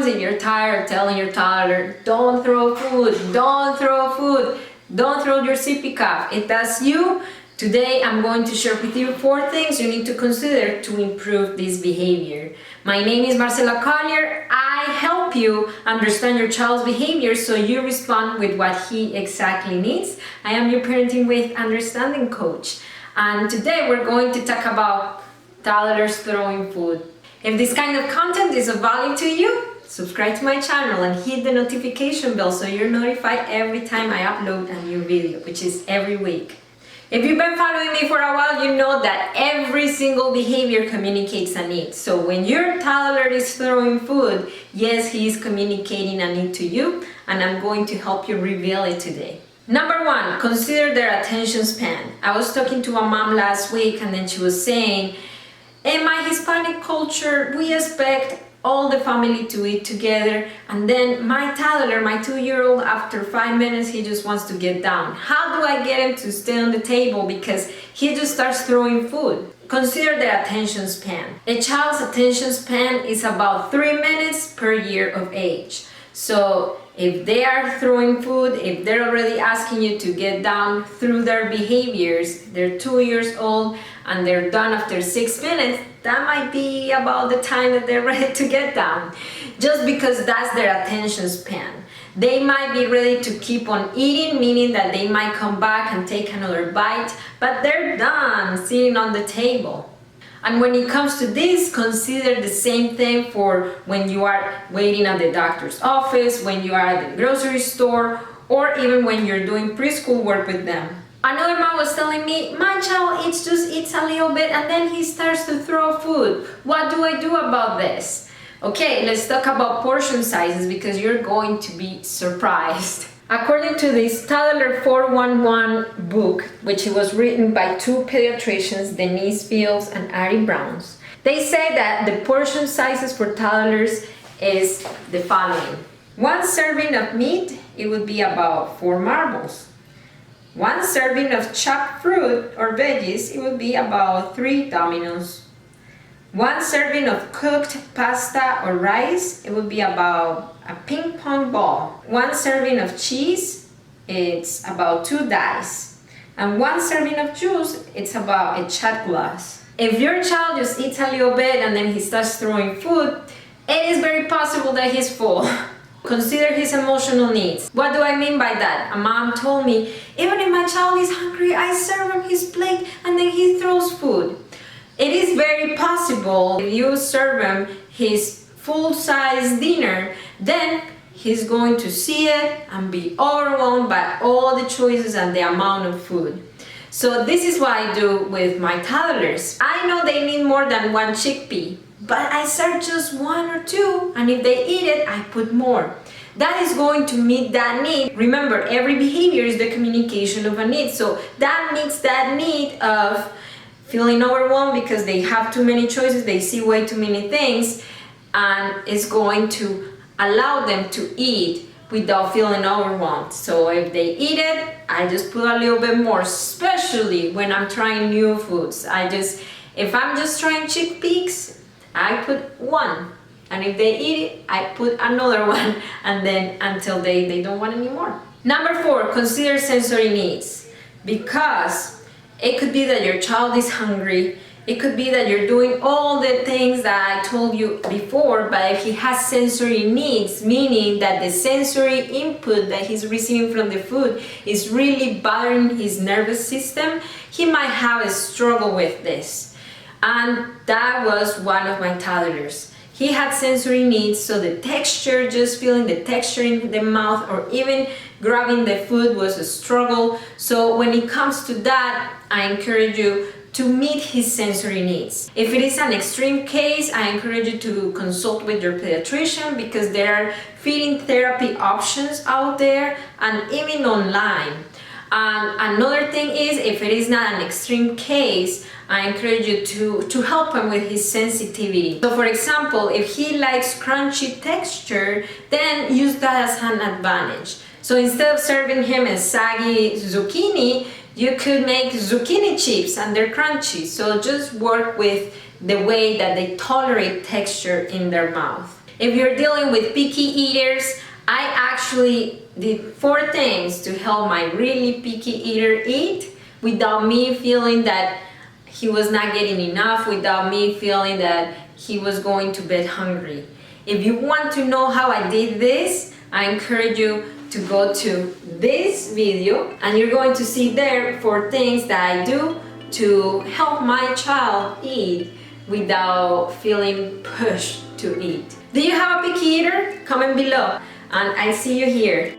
comes if you're tired of telling your toddler, don't throw food, don't throw food, don't throw your sippy cup. If that's you, today I'm going to share with you 4 things you need to consider to improve this behavior. My name is Marcela Collier. I help you understand your child's behavior so you respond with what he exactly needs. I am your Parenting with Understanding coach. And today we're going to talk about toddlers throwing food. If this kind of content is of value to you, subscribe to my channel and hit the notification bell so you're notified every time I upload a new video, which is every week. If you've been following me for a while, you know that every single behavior communicates a need. So when your toddler is throwing food, yes, he is communicating a need to you, and I'm going to help you reveal it today. Number 1, consider their attention span. I was talking to a mom last week and then she was saying, in my Hispanic culture, we expect all the family to eat together, and then my toddler, my 2-year-old, after 5 minutes he just wants to get down. How do I get him to stay on the table because he just starts throwing food? Consider their attention span. A child's attention span is about 3 minutes per year of age. So if they are throwing food, if they're already asking you to get down through their behaviors, they're 2 years old and they're done after 6 minutes, that might be about the time that they're ready to get down. Just because that's their attention span. They might be ready to keep on eating, meaning that they might come back and take another bite, but they're done sitting on the table. And when it comes to this, consider the same thing for when you are waiting at the doctor's office, when you are at the grocery store, or even when you're doing preschool work with them. Another mom was telling me, my child eats a little bit and then he starts to throw food. What do I do about this? Okay, let's talk about portion sizes because you're going to be surprised. According to this Toddler 411 book, which was written by 2 pediatricians, Denise Fields and Ari Browns, they say that the portion sizes for toddlers is the following. 1 serving of meat, it would be about 4 marbles. 1 serving of chopped fruit or veggies, it would be about 3 dominoes. 1 serving of cooked pasta or rice, it would be about a ping pong ball. 1 serving of cheese, it's about 2 dice. And 1 serving of juice, it's about a shot glass. If your child just eats a little bit and then he starts throwing food, it is very possible that he's full. Consider his emotional needs. What do I mean by that? A mom told me, even if my child is hungry, I serve him his plate and then he throws food. It is very possible if you serve him his full-size dinner, then he's going to see it and be overwhelmed by all the choices and the amount of food. So this is what I do with my toddlers. I know they need more than 1 chickpea, but I serve just 1 or 2, and if they eat it, I put more. That is going to meet that need. Remember, every behavior is the communication of a need, so that meets that need of feeling overwhelmed because they have too many choices, they see way too many things, and it's going to allow them to eat without feeling overwhelmed. So if they eat it, I just put a little bit more, especially when I'm trying new foods. If I'm just trying chickpeas, I put 1. And if they eat it, I put another 1, and then until they don't want any more. Number 4, consider sensory needs. Because it could be that your child is hungry, it could be that you're doing all the things that I told you before, but if he has sensory needs, meaning that the sensory input that he's receiving from the food is really bothering his nervous system, he might have a struggle with this. And that was one of my toddlers. He had sensory needs, so the texture, just feeling the texture in the mouth or even grabbing the food was a struggle. So when it comes to that, I encourage you to meet his sensory needs. If it is an extreme case, I encourage you to consult with your pediatrician because there are feeding therapy options out there and even online. And another thing is, if it is not an extreme case, I encourage you to help him with his sensitivity. So for example, if he likes crunchy texture, then use that as an advantage. So instead of serving him a saggy zucchini, you could make zucchini chips and they're crunchy. So just work with the way that they tolerate texture in their mouth. If you're dealing with picky eaters, I actually did 4 things to help my really picky eater eat without me feeling that he was not getting enough, without me feeling that he was going to bed hungry. If you want to know how I did this, I encourage you to go to this video and you're going to see there 4 things that I do to help my child eat without feeling pushed to eat. Do you have a picky eater? Comment below and I see you here.